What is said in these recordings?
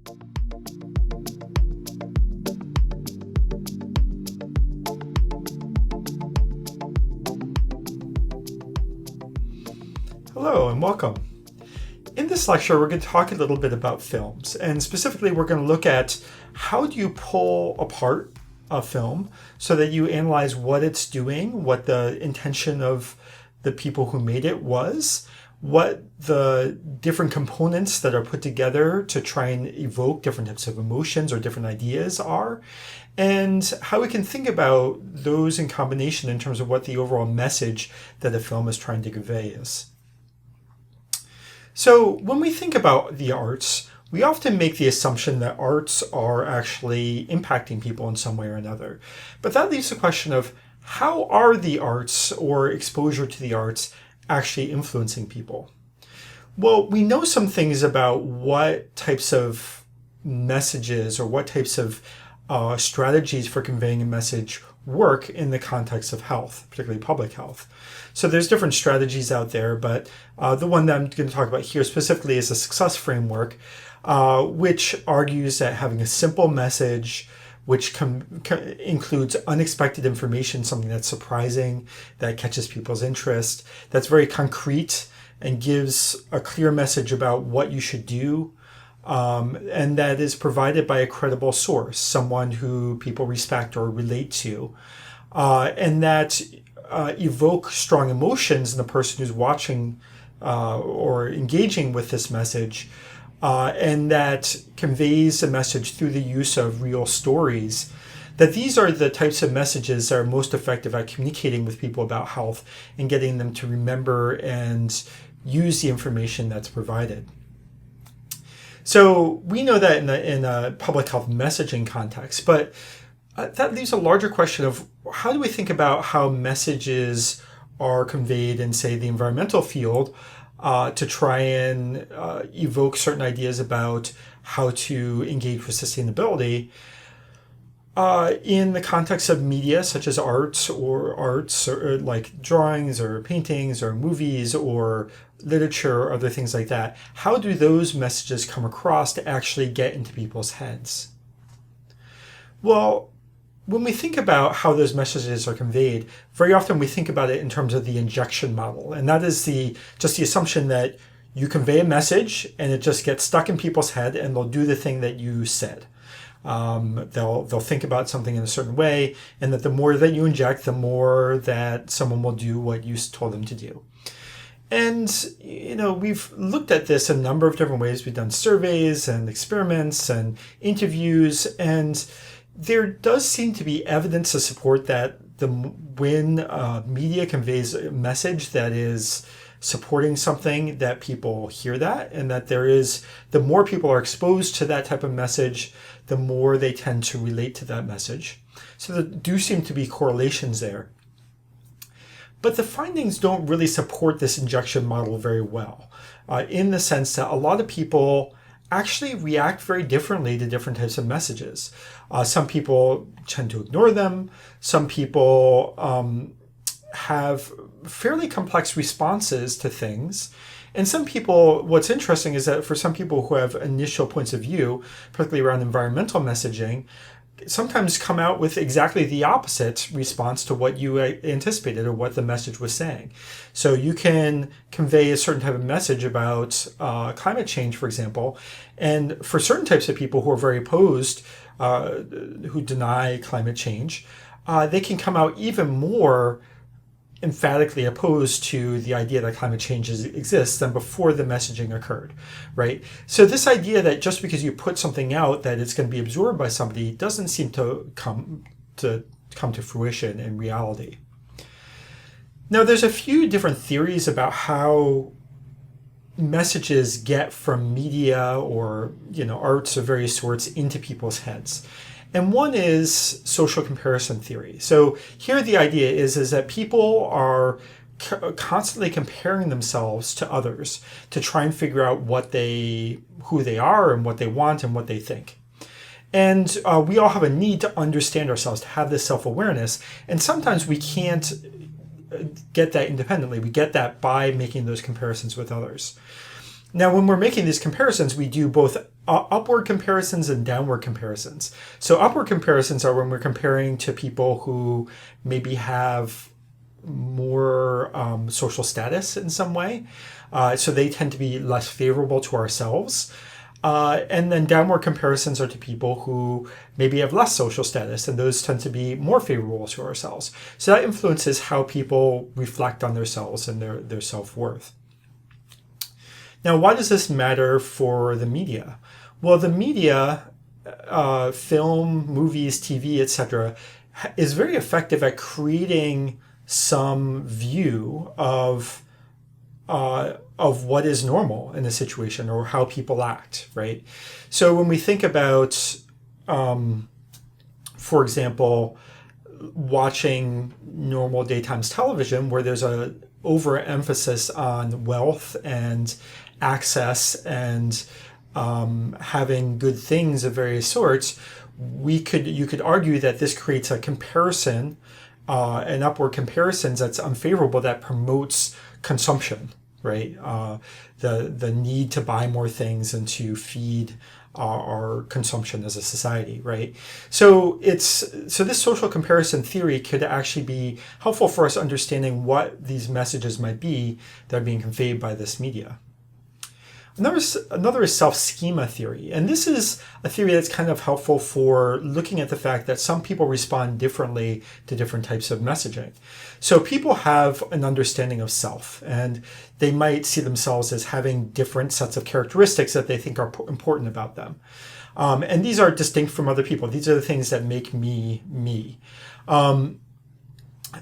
Hello and welcome. In this lecture, we're going to talk a little bit about films, and specifically we're going to look at how do you pull apart a film so that you analyze what it's doing, what the intention of the people who made it was, what the different components that are put together to try and evoke different types of emotions or different ideas are, and how we can think about those in combination in terms of what the overall message that a film is trying to convey is. So when we think about the arts, we often make the assumption that arts are actually impacting people in some way or another. But that leaves the question of how are the arts or exposure to the arts actually influencing people? Well, we know some things about what types of messages or what types of strategies for conveying a message work in the context of health, particularly public health. So there's different strategies out there, but the one that I'm going to talk about here specifically is a success framework, which argues that having a simple message, which includes unexpected information, something that's surprising, that catches people's interest, that's very concrete and gives a clear message about what you should do, and that is provided by a credible source, someone who people respect or relate to, and that evoke strong emotions in the person who's watching or engaging with this message, and that conveys a message through the use of real stories. That these are the types of messages that are most effective at communicating with people about health and getting them to remember and use the information that's provided. So we know that in a public health messaging context, but that leaves a larger question of how do we think about how messages are conveyed in, say, the environmental field to try and evoke certain ideas about how to engage with sustainability in the context of media such as arts or like drawings or paintings or movies or literature or other things like that. How do those messages come across to actually get into people's heads? Well, when we think about how those messages are conveyed, very often we think about it in terms of the injection model. And that is just the assumption that you convey a message and it just gets stuck in people's head and they'll do the thing that you said. They'll think about something in a certain way, and that the more that you inject, the more that someone will do what you told them to do. And, we've looked at this a number of different ways. We've done surveys and experiments and interviews, and there does seem to be evidence to support that when media conveys a message that is supporting something, that people hear that, and that the more people are exposed to that type of message, the more they tend to relate to that message. So there do seem to be correlations there. But the findings don't really support this injection model very well, in the sense that a lot of people actually react very differently to different types of messages. Some people tend to ignore them. Some people have fairly complex responses to things. And some people, what's interesting is that for some people who have initial points of view, particularly around environmental messaging, sometimes come out with exactly the opposite response to what you anticipated or what the message was saying. So you can convey a certain type of message about climate change, for example, and for certain types of people who are very opposed, who deny climate change, they can come out even more emphatically opposed to the idea that climate change exists than before the messaging occurred, right? So this idea that just because you put something out that it's going to be absorbed by somebody doesn't seem to come to fruition in reality. Now, there's a few different theories about how messages get from media or arts of various sorts into people's heads. And one is social comparison theory. So here the idea is that people are constantly comparing themselves to others to try and figure out who they are and what they want and what they think. And we all have a need to understand ourselves, to have this self-awareness. And sometimes we can't get that independently. We get that by making those comparisons with others. Now, when we're making these comparisons, we do both upward comparisons and downward comparisons. So upward comparisons are when we're comparing to people who maybe have more social status in some way. So they tend to be less favorable to ourselves. And then downward comparisons are to people who maybe have less social status, and those tend to be more favorable to ourselves. So that influences how people reflect on themselves and their self-worth. Now, why does this matter for the media? Well, the media, film, movies, TV, etc., is very effective at creating some view of what is normal in a situation or how people act, right? So when we think about, for example, watching normal daytime television where there's a overemphasis on wealth and access and having good things of various sorts, you could argue that this creates a comparison, an upward comparisons that's unfavorable, that promotes consumption, right? The need to buy more things and to feed our consumption as a society, right? So this social comparison theory could actually be helpful for us understanding what these messages might be that are being conveyed by this media. Another is self-schema theory. And this is a theory that's kind of helpful for looking at the fact that some people respond differently to different types of messaging. So people have an understanding of self, and they might see themselves as having different sets of characteristics that they think are important about them. And these are distinct from other people. These are the things that make me, me. And,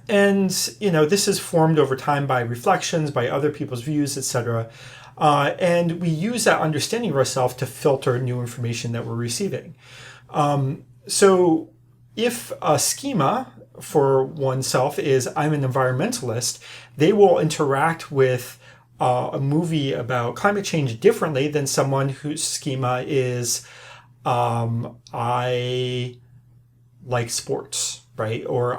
this is formed over time by reflections, by other people's views, etc. And we use that understanding of ourselves to filter new information that we're receiving. So if a schema for oneself is I'm an environmentalist, they will interact with a movie about climate change differently than someone whose schema is I like sports, right? Or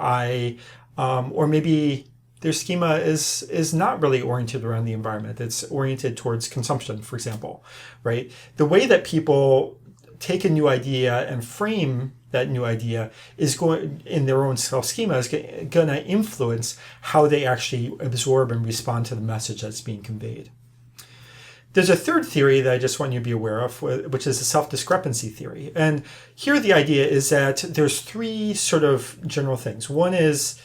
or maybe their schema is not really oriented around the environment. It's oriented towards consumption, for example, right? The way that people take a new idea and frame that new idea is going in their own self-schema is going to influence how they actually absorb and respond to the message that's being conveyed. There's a third theory that I just want you to be aware of, which is the self-discrepancy theory. And here the idea is that there's three sort of general things. One is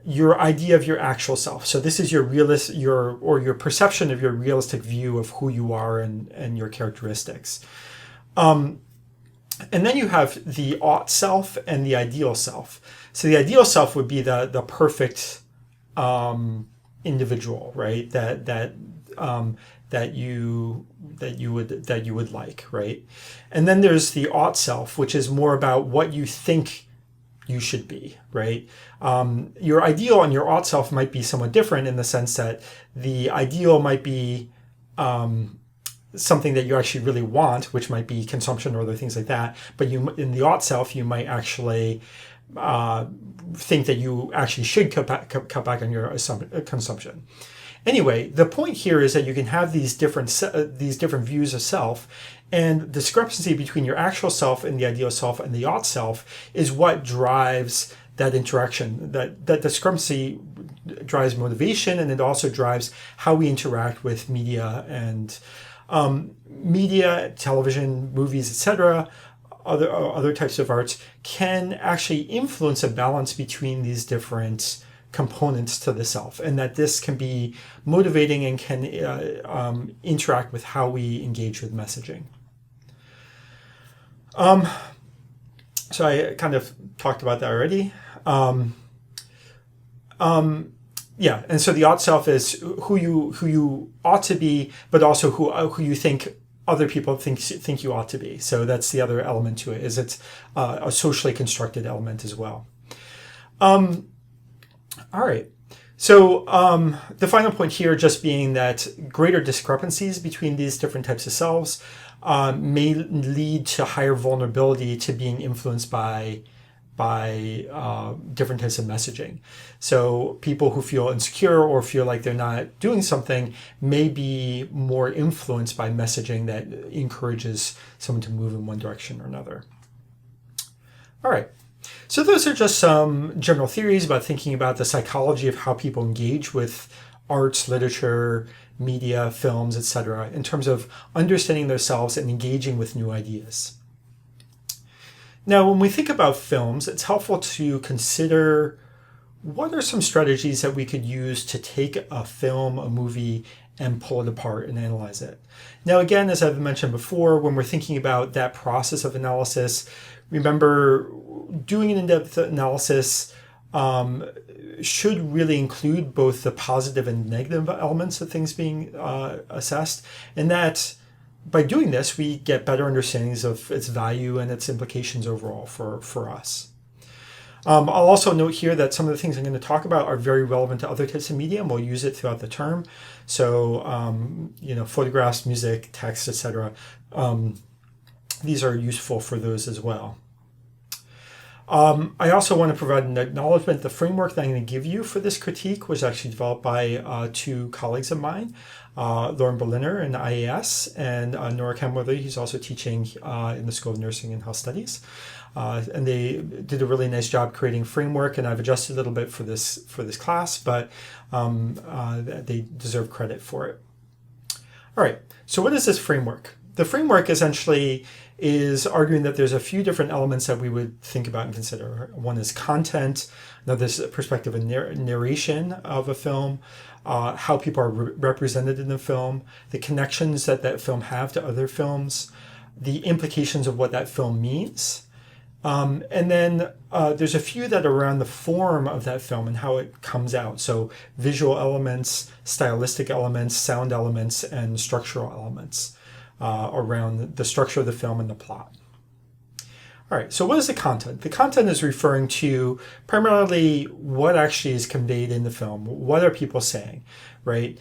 your idea of your actual self. So this is your your perception of your realistic view of who you are and your characteristics. And then you have the ought self and the ideal self. So the ideal self would be the perfect individual, right? That you would like, right? And then there's the ought self, which is more about what you think you should be, right? Your ideal and your ought self might be somewhat different in the sense that the ideal might be something that you actually really want, which might be consumption or other things like that. But in the ought self, you might actually think that you actually should cut back on your consumption. Anyway, the point here is that you can have these different views of self, and discrepancy between your actual self and the ideal self and the ought self is what drives that interaction. That discrepancy drives motivation, and it also drives how we interact with media and media, television, movies, etc. Other types of arts can actually influence a balance between these different components to the self, and that this can be motivating and can interact with how we engage with messaging. So I kind of talked about that already. Yeah, and so the ought self is who you ought to be, but also who you think other people think you ought to be. So that's the other element to it, is it's a socially constructed element as well. All right. So the final point here just being that greater discrepancies between these different types of selves may lead to higher vulnerability to being influenced by by different types of messaging. So people who feel insecure or feel like they're not doing something may be more influenced by messaging that encourages someone to move in one direction or another. All right. So those are just some general theories about thinking about the psychology of how people engage with arts, literature, media, films, etc., in terms of understanding themselves and engaging with new ideas. Now, when we think about films, it's helpful to consider what are some strategies that we could use to take a film, a movie, and pull it apart and analyze it. Now, again, as I've mentioned before, when we're thinking about that process of analysis, remember doing an in-depth analysis should really include both the positive and negative elements of things being assessed, and that by doing this, we get better understandings of its value and its implications overall for us. I'll also note here that some of the things I'm going to talk about are very relevant to other types of media, and we'll use it throughout the term. So, photographs, music, text, etc. These are useful for those as well. I also want to provide an acknowledgement. The framework that I'm going to give you for this critique was actually developed by two colleagues of mine, Lauren Berliner in IAS and Nora Kemwerthy, who's also teaching in the School of Nursing and Health Studies. And they did a really nice job creating a framework, and I've adjusted a little bit for this class, but they deserve credit for it. All right, so what is this framework? The framework essentially is arguing that there's a few different elements that we would think about and consider. One is content, another is a perspective of narration of a film, how people are represented in the film, the connections that that film have to other films, the implications of what that film means. And then there's a few that are around the form of that film and how it comes out. So visual elements, stylistic elements, sound elements, and structural elements around the structure of the film and the plot. All right, so what is the content? The content is referring to primarily what actually is conveyed in the film. What are people saying, right?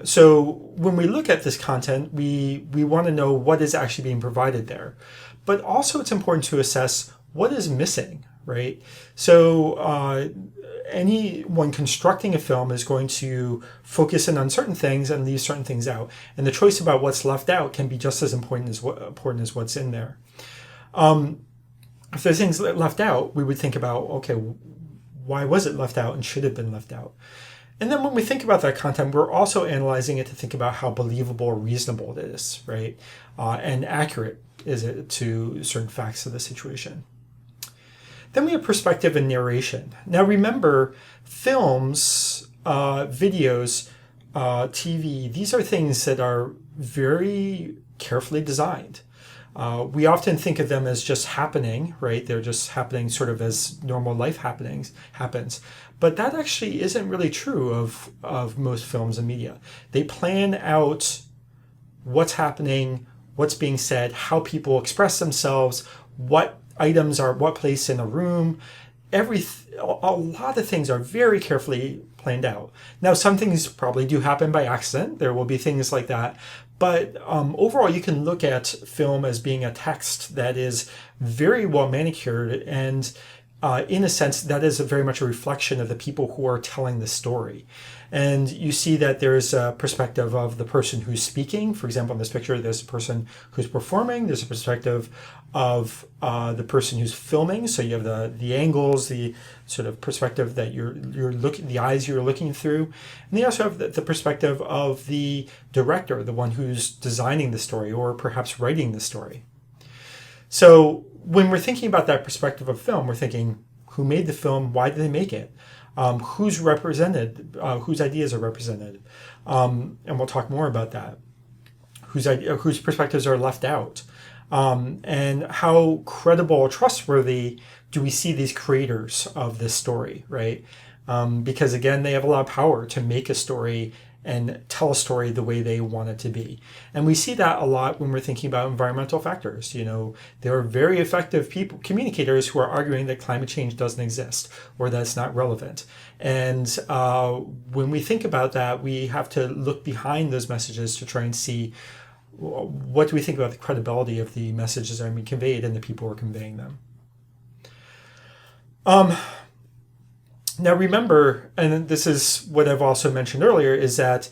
So when we look at this content, we want to know what is actually being provided there. But also it's important to assess what is missing, right? So anyone constructing a film is going to focus in on certain things and leave certain things out. And the choice about what's left out can be just as important as what's in there. If there's things left out, we would think about, okay, why was it left out and should have been left out? And then when we think about that content, we're also analyzing it to think about how believable or reasonable it is, right? And accurate is it to certain facts of the situation. Then we have perspective and narration. Now remember, films, videos, TV, these are things that are very carefully designed. We often think of them as just happening, right? They're just happening sort of as normal life happens. But that actually isn't really true of most films and media. They plan out what's happening, what's being said, how people express themselves, what items are what place in a room. A lot of things are very carefully planned out. Now, some things probably do happen by accident. There will be things like that. But overall, you can look at film as being a text that is very well manicured, and in a sense, that is very much a reflection of the people who are telling the story. And you see that there's a perspective of the person who's speaking. For example, in this picture, there's a person who's performing. There's a perspective of the person who's filming. So you have the angles, the sort of perspective that you're looking, the eyes you're looking through. And you also have the perspective of the director, the one who's designing the story or perhaps writing the story. So when we're thinking about that perspective of film, we're thinking, who made the film? Why did they make it? Who's represented? Whose ideas are represented? And we'll talk more about that. Whose perspectives are left out? And how credible or trustworthy do we see these creators of this story, right? Because again, they have a lot of power to make a story and tell a story the way they want it to be. And we see that a lot when we're thinking about environmental factors. You know, there are very effective communicators who are arguing that climate change doesn't exist or that it's not relevant. And when we think about that, we have to look behind those messages to try and see what do we think about the credibility of the messages that are being conveyed and the people who are conveying them. Now remember, and this is what I've also mentioned earlier, is that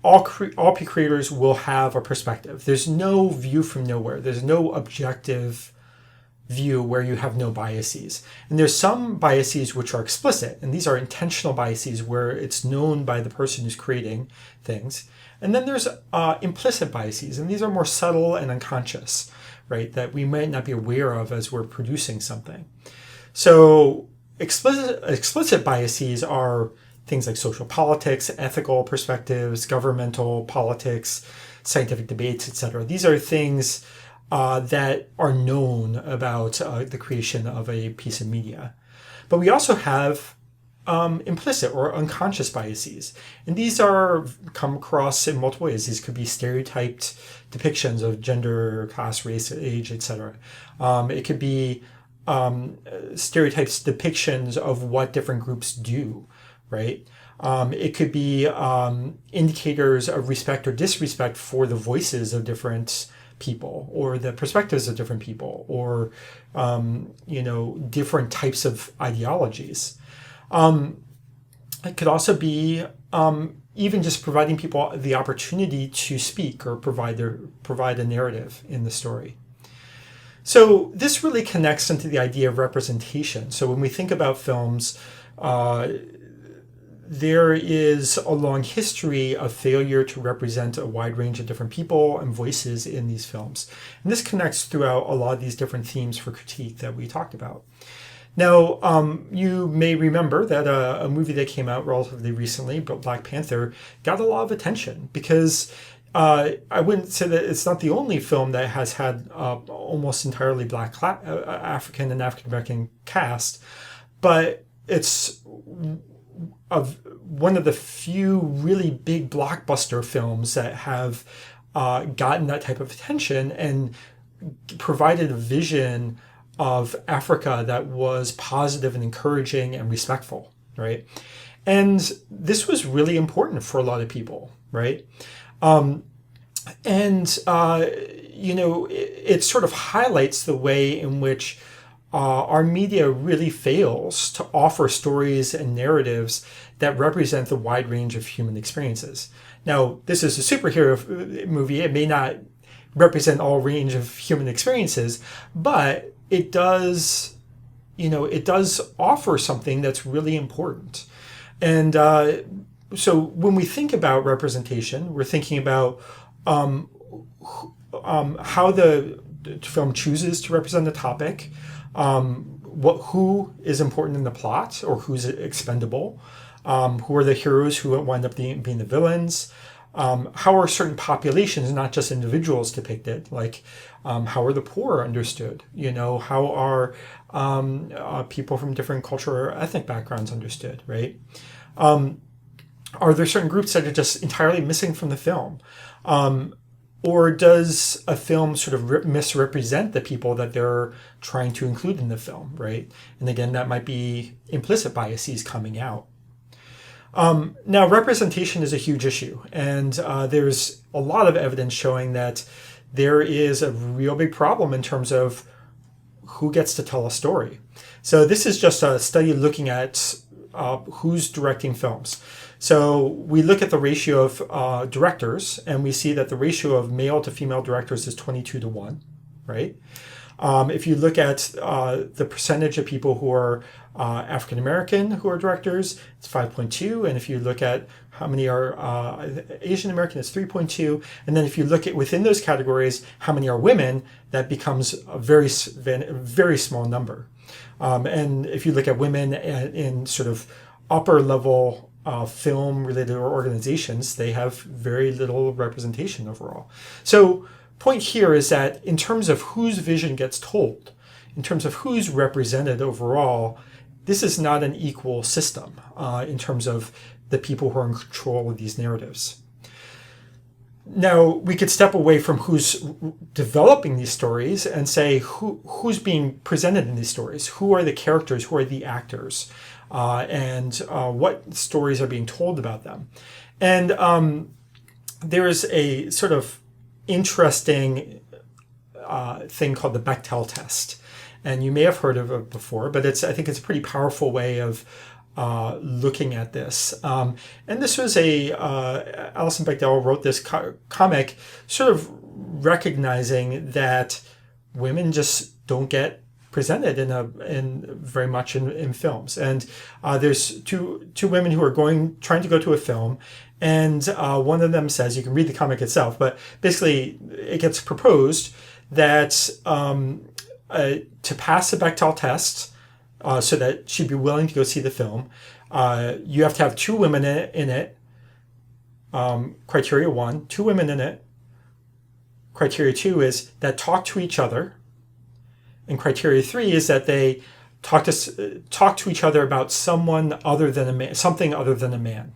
all creators will have a perspective. There's no view from nowhere. There's no objective view where you have no biases. And there's some biases which are explicit, and these are intentional biases where it's known by the person who's creating things. And then there's implicit biases, and these are more subtle and unconscious, right, that we might not be aware of as we're producing something. So explicit biases are things like social politics, ethical perspectives, governmental politics, scientific debates, etc. These are things that are known about the creation of a piece of media. But we also have implicit or unconscious biases. And these come across in multiple ways. These could be stereotyped depictions of gender, class, race, age, etc. It could be stereotypes, depictions of what different groups do, right? It could be indicators of respect or disrespect for the voices of different people or the perspectives of different people or, different types of ideologies. It could also be even just providing people the opportunity to speak or provide a narrative in the story. So this really connects into the idea of representation. So when we think about films, there is a long history of failure to represent a wide range of different people and voices in these films. And this connects throughout a lot of these different themes for critique that we talked about. Now, you may remember that a movie that came out relatively recently, Black Panther, got a lot of attention because I wouldn't say that it's not the only film that has had almost entirely black African and African-American cast, but it's one of the few really big blockbuster films that have gotten that type of attention and provided a vision of Africa that was positive and encouraging and respectful, right? And this was really important for a lot of people, right? It sort of highlights the way in which our media really fails to offer stories and narratives that represent the wide range of human experiences. Now, this is a superhero movie. It may not represent all range of human experiences, but it does offer something that's really important. And so when we think about representation, we're thinking about how the film chooses to represent the topic, who is important in the plot or who's expendable, who are the heroes who wind up being the villains, how are certain populations, not just individuals, depicted, like how are the poor understood, how are people from different cultural or ethnic backgrounds understood, right? Are there certain groups that are just entirely missing from the film? Or does a film sort of misrepresent the people that they're trying to include in the film, right? And again, that might be implicit biases coming out. Now, representation is a huge issue, and there's a lot of evidence showing that there is a real big problem in terms of who gets to tell a story. So this is just a study looking at who's directing films. So we look at the ratio of directors, and we see that the ratio of male to female directors is 22-1, right? If you look at the percentage of people who are African American who are directors, it's 5.2, and if you look at how many are Asian American, it's 3.2, and then if you look at within those categories how many are women, that becomes a very small number. And if you look at women in sort of upper level film related organizations, they have very little representation overall. So point here is that in terms of whose vision gets told, in terms of who's represented overall, this is not an equal system in terms of the people who are in control of these narratives. Now, we could step away from who's developing these stories and say who's being presented in these stories, who are the characters, who are the actors, and what stories are being told about them. And there is a sort of interesting thing called the Bechdel test. and you may have heard of it before, but I think it's a pretty powerful way of looking at this. And this was Alison Bechdel wrote this comic sort of recognizing that women just don't get presented in very much in films. And there's two women who are trying to go to a film, and one of them says, you can read the comic itself, but basically it gets proposed that to pass the Bechdel test, so that she'd be willing to go see the film, you have to have two women in it. Criteria 1, two women in it. Criteria 2 is that talk to each other. And criteria 3 is that they talk to each other about something other than a man,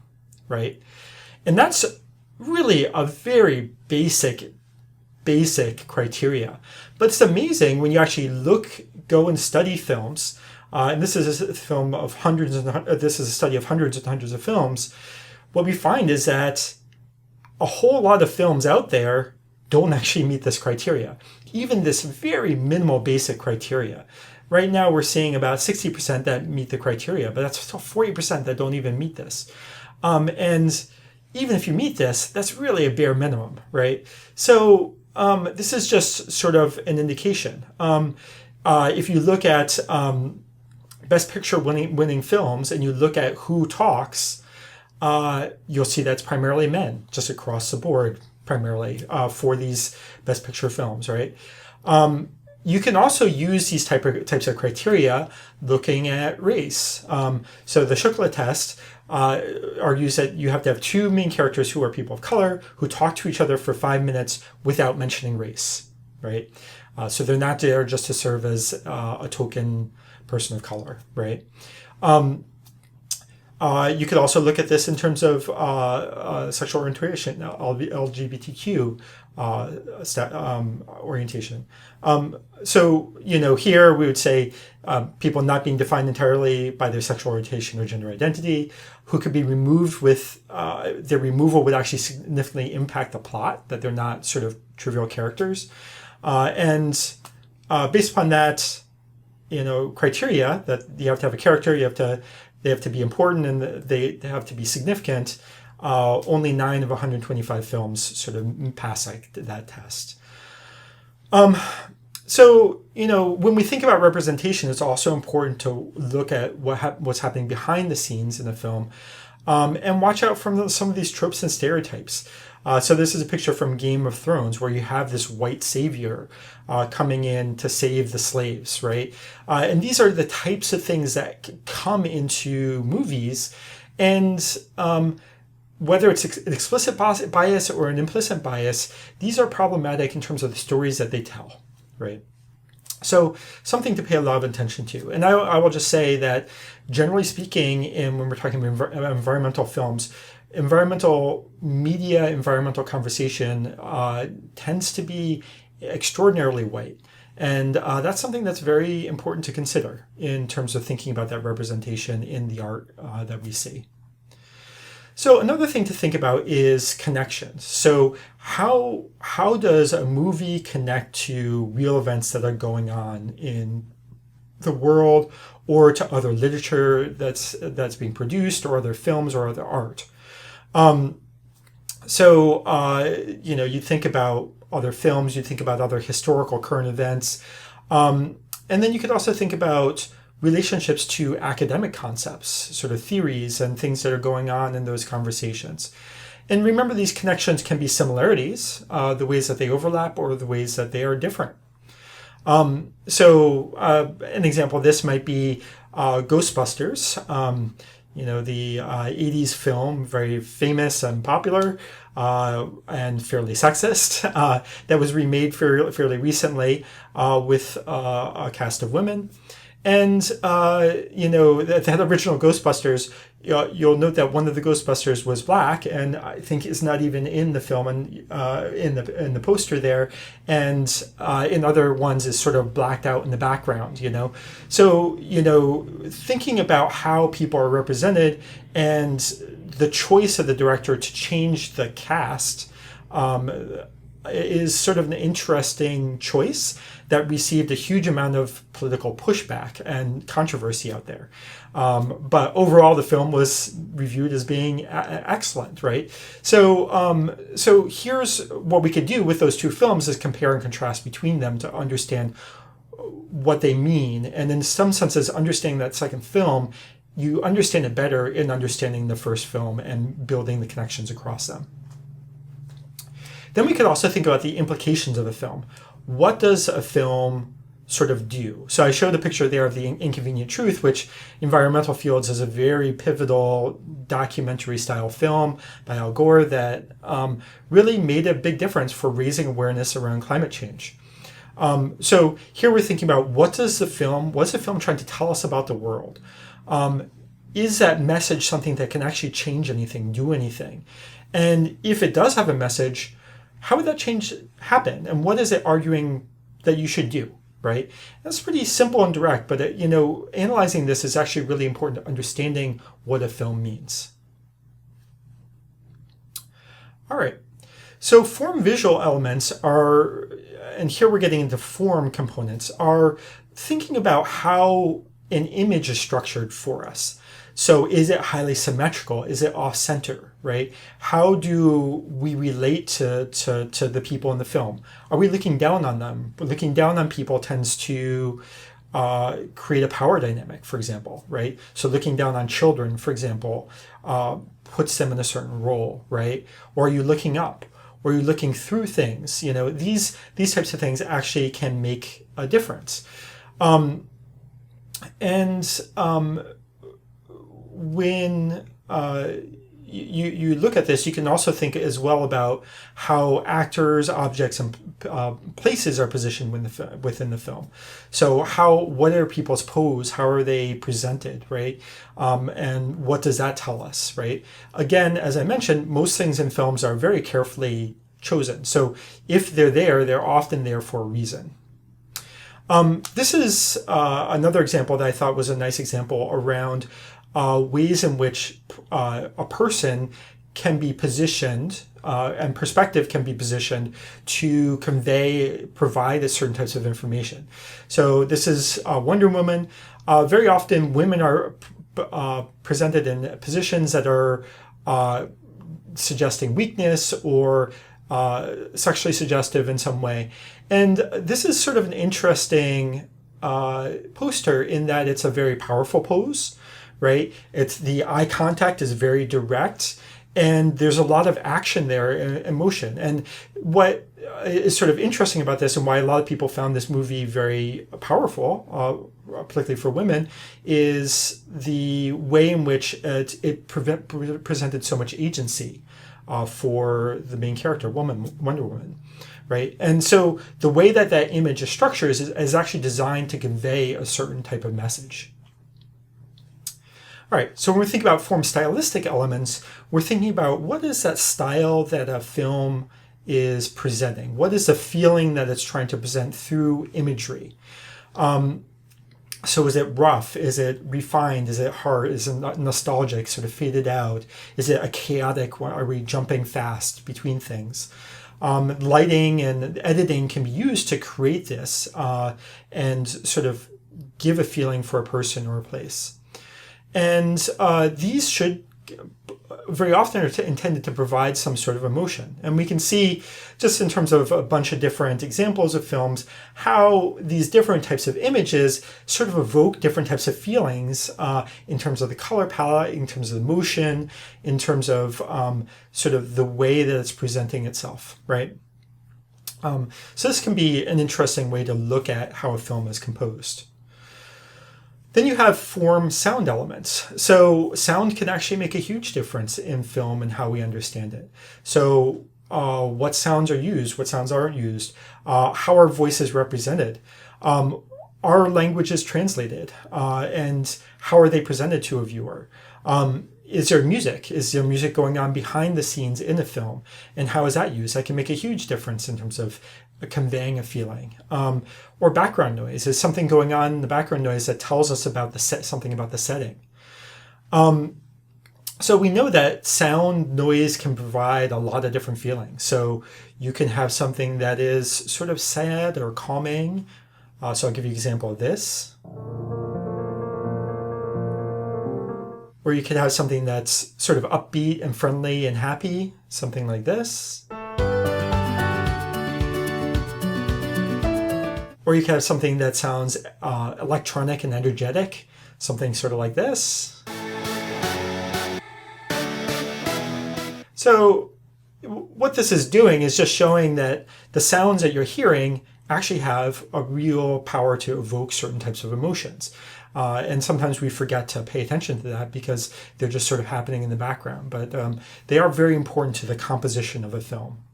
right? And that's really a very basic criteria. But it's amazing when you actually go and study films. And this is a study of hundreds and hundreds of films. What we find is that a whole lot of films out there don't actually meet this criteria, even this very minimal basic criteria. Right now we're seeing about 60% that meet the criteria, but that's still 40% that don't even meet this. And even if you meet this, that's really a bare minimum, right? So this is just sort of an indication. If you look at Best Picture winning films and you look at who talks, you'll see that's primarily men, just across the board, primarily for these Best Picture films, right? You can also use these types of criteria looking at race. So the Shukla test argues that you have to have two main characters who are people of color who talk to each other for 5 minutes without mentioning race, right? So they're not there just to serve as a token person of color, right? You could also look at this in terms of sexual orientation, LGBTQ orientation. So, here we would say people not being defined entirely by their sexual orientation or gender identity, who could be removed their removal would actually significantly impact the plot, that they're not sort of trivial characters. And based upon that, criteria, that you have to have a character, they have to be important, and they have to be significant. Only 9 of 125 films sort of pass that test. So, when we think about representation, it's also important to look at what's happening behind the scenes in a film, and watch out from some of these tropes and stereotypes. So this is a picture from Game of Thrones where you have this white savior coming in to save the slaves, right? And these are the types of things that come into movies, and whether it's an explicit bias or an implicit bias, these are problematic in terms of the stories that they tell, right? So something to pay a lot of attention to. And I will just say that generally speaking, when we're talking about environmental films, environmental media, environmental conversation tends to be extraordinarily white. And that's something that's very important to consider in terms of thinking about that representation in the art that we see. So another thing to think about is connections. So how does a movie connect to real events that are going on in the world, or to other literature that's being produced, or other films or other art? You think about other films, you think about other historical current events, and then you could also think about relationships to academic concepts, sort of theories and things that are going on in those conversations. And remember, these connections can be similarities, the ways that they overlap, or the ways that they are different. An example of this might be Ghostbusters. The 80s film, very famous and popular, and fairly sexist, that was remade fairly recently with a cast of women. And, that original Ghostbusters, you'll note that one of the Ghostbusters was black, and I think is not even in the film and in the poster there, and in other ones is sort of blacked out in the background, So, thinking about how people are represented and the choice of the director to change the cast is sort of an interesting choice that received a huge amount of political pushback and controversy out there. But overall, the film was reviewed as being excellent, right? So here's what we could do with those two films is compare and contrast between them to understand what they mean. And in some senses, understanding that second film, you understand it better in understanding the first film and building the connections across them. Then we could also think about the implications of a film. What does a film sort of do? So I showed a picture there of The Inconvenient Truth, which Environmental Fields is a very pivotal documentary style film by Al Gore that really made a big difference for raising awareness around climate change. So here we're thinking about what's the film trying to tell us about the world? Is that message something that can actually change anything, do anything? And if it does have a message, how would that change happen? And what is it arguing that you should do, right? That's pretty simple and direct, but analyzing this is actually really important to understanding what a film means. All right, so form visual elements are, and here we're getting into form components, are thinking about how an image is structured for us. So is it highly symmetrical? Is it off-center, right? How do we relate to the people in the film? Are we looking down on them? Looking down on people tends to create a power dynamic, for example, right? So looking down on children, for example, puts them in a certain role, right? Or are you looking up? Or are you looking through things? These types of things actually can make a difference. When you look at this, you can also think as well about how actors, objects, and places are positioned within the film. So what are people's pose? How are they presented, right? And what does that tell us, right? Again, as I mentioned, most things in films are very carefully chosen. So if they're there, they're often there for a reason. This is another example that I thought was a nice example around ways in which a person can be positioned and perspective can be positioned to provide a certain types of information. So this is Wonder Woman. Very often women are presented in positions that are suggesting weakness or sexually suggestive in some way. And this is sort of an interesting poster in that it's a very powerful pose, right? The eye contact is very direct and there's a lot of action there and emotion. And what is sort of interesting about this and why a lot of people found this movie very powerful, particularly for women, is the way in which it presented so much agency for the main character, Wonder Woman, right? And so the way that image is structured is actually designed to convey a certain type of message. All right, so when we think about form stylistic elements, we're thinking about what is that style that a film is presenting? What is the feeling that it's trying to present through imagery? So is it rough? Is it refined? Is it hard? Is it nostalgic, sort of faded out? Is it a chaotic? Are we jumping fast between things? Lighting and editing can be used to create this and sort of give a feeling for a person or a place. And these should very often are intended to provide some sort of emotion. And we can see just in terms of a bunch of different examples of films, how these different types of images sort of evoke different types of feelings in terms of the color palette, in terms of the motion, in terms of sort of the way that it's presenting itself, right? So this can be an interesting way to look at how a film is composed. Then you have form sound elements. So sound can actually make a huge difference in film and how we understand it. So what sounds are used, what sounds aren't used, how are voices represented, are languages translated, and how are they presented to a viewer? Is there music? Is there music going on behind the scenes in a film? And how is that used? That can make a huge difference in terms of conveying a feeling. Or background noise. Is something going on in the background noise that tells us about something about the setting? So we know that sound noise can provide a lot of different feelings. So you can have something that is sort of sad or calming. So I'll give you an example of this. Or you could have something that's sort of upbeat and friendly and happy, something like this. Or you could have something that sounds electronic and energetic, something sort of like this. So what this is doing is just showing that the sounds that you're hearing actually have a real power to evoke certain types of emotions. And sometimes we forget to pay attention to that because they're just sort of happening in the background. But they are very important to the composition of a film.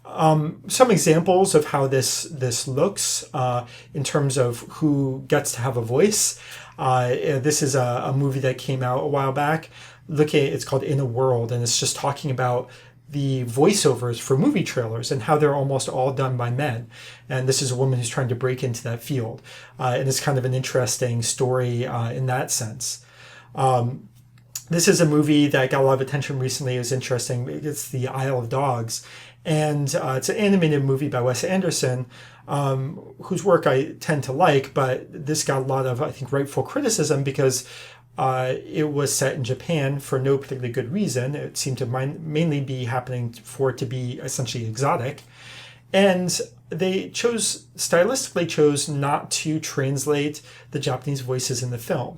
Some examples of how this looks in terms of who gets to have a voice. This is a movie that came out a while back. It's called In a World, and it's just talking about the voiceovers for movie trailers and how they're almost all done by men. And this is a woman who's trying to break into that field. And it's kind of an interesting story in that sense. This is a movie that got a lot of attention recently. It was interesting. It's The Isle of Dogs. And it's an animated movie by Wes Anderson, whose work I tend to like, but this got a lot of, I think, rightful criticism because it was set in Japan for no particularly good reason. It seemed to mainly be happening for it to be essentially exotic. And they stylistically chose not to translate the Japanese voices in the film.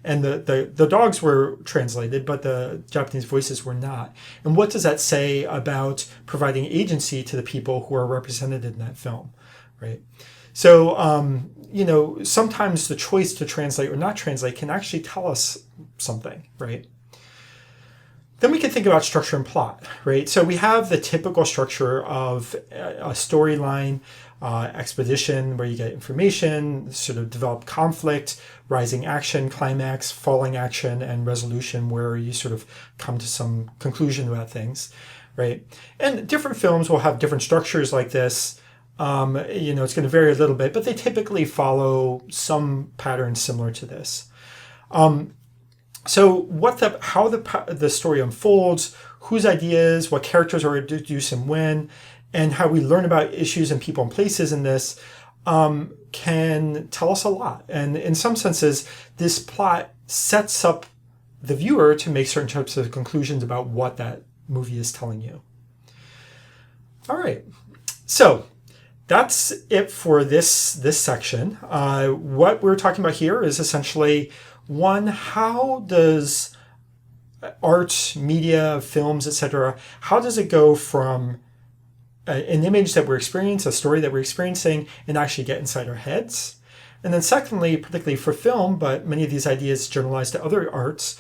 And the dogs were translated, but the Japanese voices were not. And what does that say about providing agency to the people who are represented in that film, right? So, sometimes the choice to translate or not translate can actually tell us something, right? Then we can think about structure and plot, right? So we have the typical structure of a storyline, exposition, where you get information, sort of develop conflict, rising action, climax, falling action, and resolution, where you sort of come to some conclusion about things, right? And different films will have different structures like this. It's going to vary a little bit, but they typically follow some pattern similar to this. So how the story unfolds, whose ideas, what characters are introduced and when, and how we learn about issues and people and places in this can tell us a lot. And in some senses, this plot sets up the viewer to make certain types of conclusions about what that movie is telling you. All right. So that's it for this section. What we're talking about here is essentially, one, how does art, media, films, etc., how does it go from an image that we're experiencing, a story that we're experiencing, and actually get inside our heads? And then secondly, particularly for film, but many of these ideas generalize to other arts,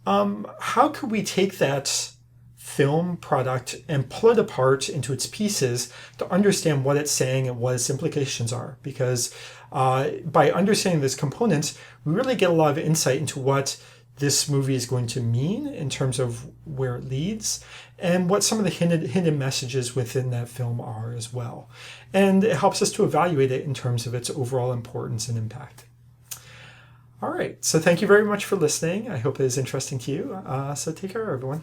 how could we take that film product and pull it apart into its pieces to understand what it's saying and what its implications are? Because by understanding these components, we really get a lot of insight into what this movie is going to mean in terms of where it leads and what some of the hidden messages within that film are as well. And it helps us to evaluate it in terms of its overall importance and impact. All right, so thank you very much for listening. I hope it is interesting to you. So take care, everyone.